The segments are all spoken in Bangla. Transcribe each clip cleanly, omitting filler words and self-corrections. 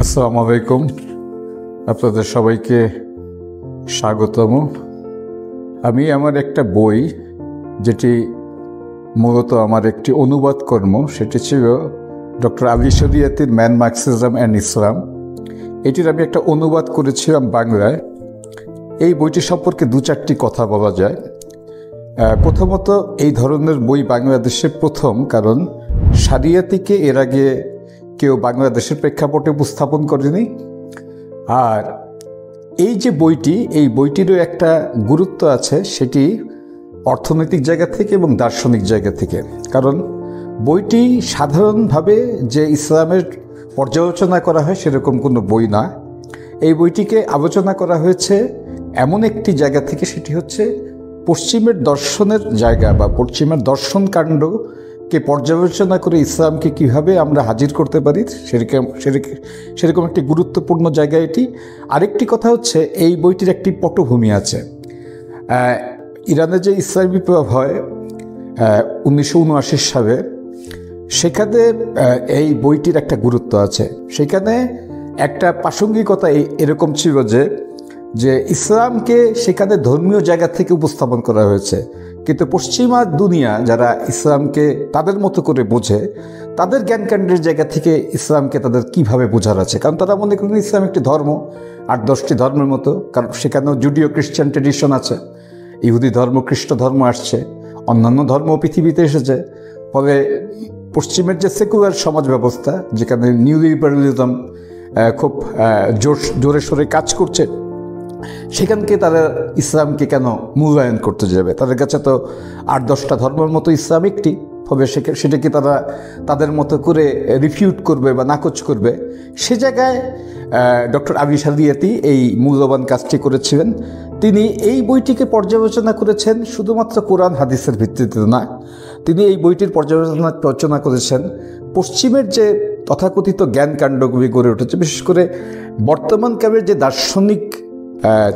আসসালামু আলাইকুম। আপনাদের সবাইকে স্বাগতম। আমি আমার একটা বই, যেটি মূলত আমার একটি অনুবাদ কর্ম, সেটি ছিল ডক্টর আলী শরিয়তির ম্যান, মার্কসিজম অ্যান্ড ইসলাম। এটির আমি একটা অনুবাদ করেছিলাম বাংলায়। এই বইটি সম্পর্কে দু চারটি কথা বলা যায়। প্রথমত, এই ধরনের বই বাংলাদেশে প্রথম, কারণ শরিয়তিকে এর আগে কেউ বাংলাদেশের প্রেক্ষাপটে উপস্থাপন করেনি। আর এই যে বইটি, এই বইটিরও একটা গুরুত্ব আছে, সেটি অর্থনৈতিক জায়গা থেকে এবং দার্শনিক জায়গা থেকে। কারণ বইটি সাধারণভাবে যে ইসলামের পর্যালোচনা করা হয় সেরকম কোনো বই না। এই বইটিকে আলোচনা করা হয়েছে এমন একটি জায়গা থেকে, সেটি হচ্ছে পশ্চিমের দর্শনের জায়গা বা পশ্চিমের দর্শন কাণ্ডকে পর্যালোচনা করে ইসলামকে কিভাবে আমরা হাজির করতে পারি সেরকম একটি গুরুত্বপূর্ণ জায়গা এটি। আরেকটি কথা হচ্ছে, এই বইটির একটি পটভূমি আছে। ইরানে যে ইসলামী বিপ্লব হয় 1979 সালে, সেখানে এই বইটির একটা গুরুত্ব আছে। সেখানে একটা প্রাসঙ্গিকতা এরকম ছিল যে ইসলামকে সেখানে ধর্মীয় জায়গা থেকে উপস্থাপন করা হয়েছে, কিন্তু পশ্চিমা দুনিয়া যারা ইসলামকে তাদের মতো করে বোঝে, তাদের জ্ঞানকাণ্ডের জায়গা থেকে ইসলামকে তাদের কিভাবে বোঝার আছে। কারণ তারা মনে করেন ইসলাম একটি ধর্ম, 8-10টি ধর্মের মতো। কারণ সেখানেও জুডিও খ্রিস্টান ট্রেডিশন আছে, ইহুদি ধর্ম, খ্রিস্ট ধর্ম আসছে, অন্যান্য ধর্ম পৃথিবীতে এসেছে। ফলে পশ্চিমের যে সেকুলার সমাজ ব্যবস্থা, যেখানে নিউ লিবারালিজম খুব জোরে সোরে কাজ করছে, সেখানকে তারা ইসলামকে কেন মূল্যায়ন করতে যাবে? তাদের কাছে তো 8-10টা ধর্মের মতো ইসলাম একটি। ফলে সেটাকে তারা তাদের মতো করে রিফিউট করবে বা নাকচ করবে। সে জায়গায় ডক্টর আলী শরিয়তি এই মূল্যবান কাজটি করেছিলেন। তিনি এই বইটিকে পর্যালোচনা করেছেন শুধুমাত্র কোরআন হাদিসের ভিত্তিতে না, তিনি এই বইটির পর্যালোচনা করেছেন পশ্চিমের যে তথাকথিত জ্ঞানকাণ্ডগুলি গড়ে উঠেছে, বিশেষ করে বর্তমানকালের যে দার্শনিক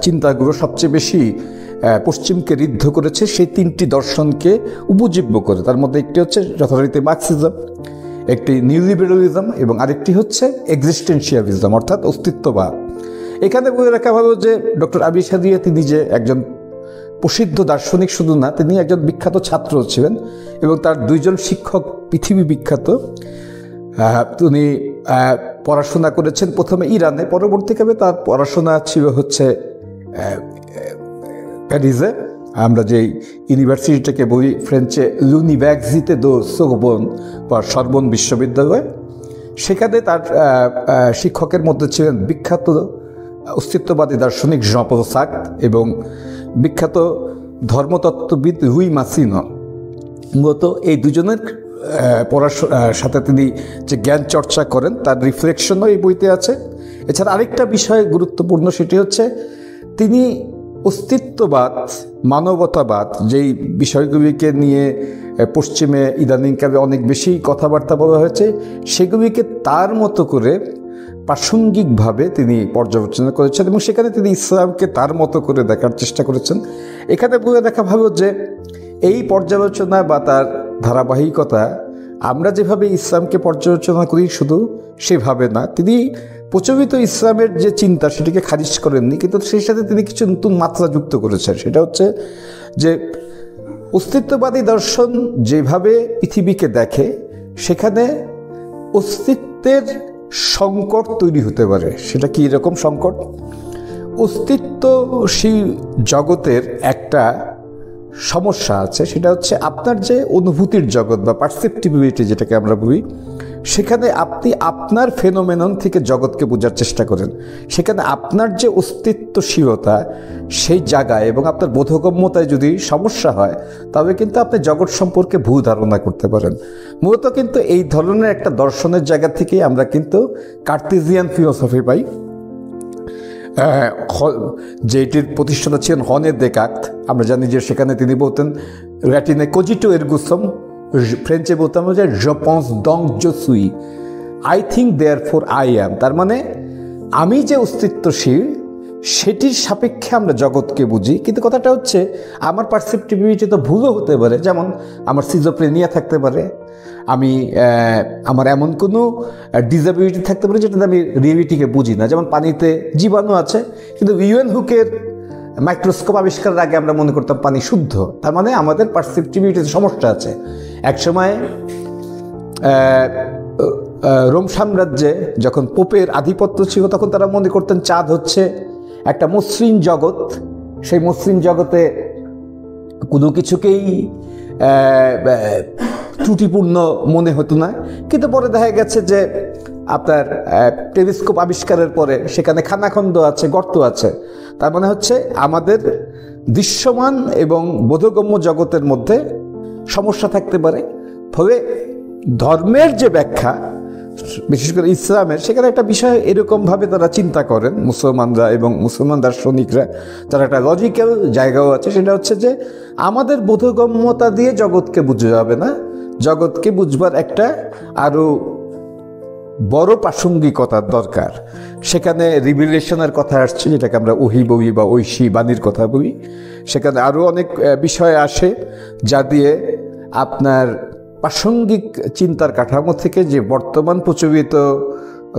চিন্তাগুলো সবচেয়ে বেশি পশ্চিমকে ঋদ্ধ করেছে, সেই 3টি দর্শনকে উপজীব্য করে। তার মধ্যে একটি হচ্ছে যথারীতি মার্কসিজম, একটি নিউ লিবারালিজম এবং আরেকটি হচ্ছে এক্সিস্টেন্সিয়ালিজম, অর্থাৎ অস্তিত্ববাদ। এখানে বলে রাখা ভালো যে ডক্টর আলী শরিয়তি নিজে একজন প্রসিদ্ধ দার্শনিক শুধু না, তিনি একজন বিখ্যাত ছাত্র ছিলেন এবং তার 2জন শিক্ষক পৃথিবী বিখ্যাত। তিনি পড়াশোনা করেছেন প্রথমে ইরানে, পরবর্তীকালে তার পড়াশোনা ছিল হচ্ছে প্যারিসে। আমরা যেই ইউনিভার্সিটিটাকে বলি ফ্রেঞ্চে l'Université de Sorbonne বা সরবন বিশ্ববিদ্যালয়, সেখানে তার শিক্ষকের মধ্যে ছিলেন বিখ্যাত অস্তিত্ববাদী দার্শনিক জন পল সার্ত্রে এবং বিখ্যাত ধর্মতত্ত্ববিদ লুই মাসিনো। মূলত এই দুজনের সাথে তিনি যে জ্ঞান চর্চা করেন তার রিফ্লেকশনও এই বইতে আছে। এছাড়া আরেকটা বিষয় গুরুত্বপূর্ণ, সেটি হচ্ছে তিনি অস্তিত্ববাদ, মানবতাবাদ, যেই বিষয়গুলিকে নিয়ে পশ্চিমে ইদানিংকালে অনেক বেশি কথাবার্তা বলা হয়েছে, সেগুলিকে তার মতো করে প্রাসঙ্গিকভাবে তিনি পর্যালোচনা করেছেন এবং সেখানে তিনি ইসলামকে তার মতো করে দেখার চেষ্টা করেছেন। এখানে বলে দেখা ভালো যে এই পর্যালোচনা বা তার ধারাবাহিকতা, আমরা যেভাবে ইসলামকে পর্যালোচনা করি শুধু সেভাবে না, তিনি প্রচলিত ইসলামের যে চিন্তা সেটিকে খারিজ করেননি, কিন্তু সেই সাথে তিনি কিছু নতুন মাত্রা যুক্ত করেছেন। সেটা হচ্ছে যে অস্তিত্ববাদী দর্শন যেভাবে পৃথিবীকে দেখে, সেখানে অস্তিত্বের সংকট তৈরি হতে পারে। সেটা কি এরকম সংকট? অস্তিত্বশীল জগতের একটা সমস্যা আছে, সেটা হচ্ছে আপনার যে অনুভূতির জগৎ বা পারসেপটিবিলিটি যেটাকে আমরা বলি, সেখানে আপনি আপনার ফেনোমেনন থেকে জগৎকে বোঝার চেষ্টা করেন। সেখানে আপনার যে অস্তিত্বশীলতা, সেই জায়গায় এবং আপনার বোধগম্যতায় যদি সমস্যা হয়, তবে কিন্তু আপনি জগৎ সম্পর্কে ভুল ধারণা করতে পারেন। মূলত কিন্তু এই ধরনের একটা দর্শনের জায়গা থেকেই আমরা কিন্তু কার্তেজিয়ান ফিলোসফি পাই, যেটির প্রতিষ্ঠাতা ছিলেন রনে দেকার্ত। আমরা জানি যে সেখানে তিনি বলতেন ল্যাটিনে কোজিটো এরগো সুম, ফ্রেঞ্চে বলতাম যে je pense donc je suis, I think therefore I am। তার মানে আমি যে অস্তিত্বশীল সেটির সাপেক্ষে আমরা জগৎকে বুঝি। কিন্তু কথাটা হচ্ছে আমার পারসেপটিভিটি তো ভুলও হতে পারে। যেমন আমার সিজোফ্রেনিয়া থাকতে পারে, আমার এমন কোনো ডিসএবিলিটি থাকতে পারে যেটাতে আমি রিয়েলিটিকে বুঝি না। যেমন পানিতে জীবাণু আছে, কিন্তু ইউএন হুকের মাইক্রোস্কোপ আবিষ্কারের আগে আমরা মনে করতাম পানি শুদ্ধ। তার মানে আমাদের পারসেপটিভিটিতে সমস্যা আছে। একসময় রোম সাম্রাজ্যে যখন পোপের আধিপত্য ছিল, তখন তারা মনে করতেন চাঁদ হচ্ছে একটা মসৃণ জগৎ। সেই মসৃণ জগতে কোনো কিছুকেই ত্রুটিপূর্ণ মনে হতো না। কিন্তু পরে দেখা গেছে যে আপনার টেলিস্কোপ আবিষ্কারের পরে সেখানে খানাখন্দ আছে, গর্ত আছে। তার মানে হচ্ছে আমাদের দৃশ্যমান এবং বোধগম্য জগতের মধ্যে সমস্যা থাকতে পারে। ফলে ধর্মের যে ব্যাখ্যা, বিশেষ করে ইসলামের, সেখানে একটা বিষয় এরকমভাবে তারা চিন্তা করেন মুসলমানরা এবং মুসলমান দার্শনিকরা, তার একটা লজিক্যাল জায়গাও আছে। সেটা হচ্ছে যে আমাদের বোধগম্যতা দিয়ে জগৎকে বুঝা যাবে না, জগৎকে বুঝবার একটা আরও বড় প্রাসঙ্গিকতার দরকার। সেখানে রিভিলেশনের কথা আসছে, যেটাকে আমরা ওহি বলি বা ঐশী বাণীর কথা বলি। সেখানে আরও অনেক বিষয় আসে যা দিয়ে আপনার প্রাসঙ্গিক চিন্তার কাঠামো থেকে যে বর্তমান প্রচলিত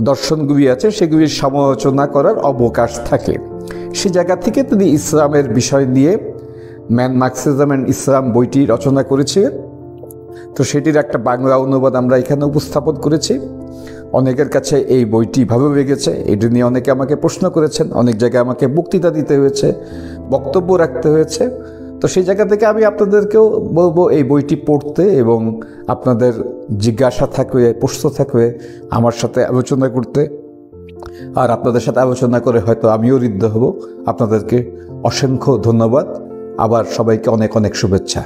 দর্শনগুলি আছে সেগুলির সমালোচনা করার অবকাশ থাকে। সে জায়গা থেকে তিনি ইসলামের বিষয় নিয়ে ম্যান মার্কসিজম অ্যান্ড ইসলাম বইটি রচনা করেছিলেন। তো সেটির একটা বাংলা অনুবাদ আমরা এখানে উপস্থাপন করেছি। অনেকের কাছে এই বইটি ভালো লেগেছে, এটি নিয়ে অনেকে আমাকে প্রশ্ন করেছেন, অনেক জায়গায় আমাকে বক্তৃতা দিতে হয়েছে, বক্তব্য রাখতে হয়েছে। তো সেই জায়গা থেকে আমি আপনাদেরকেও বলবো এই বইটি পড়তে, এবং আপনাদের জিজ্ঞাসা থাকবে, প্রশ্ন থাকবে আমার সাথে আলোচনা করতে। আর আপনাদের সাথে আলোচনা করে হয়তো আমিও ঋদ্ধ হব। আপনাদেরকে অসংখ্য ধন্যবাদ। আবার সবাইকে অনেক অনেক শুভেচ্ছা।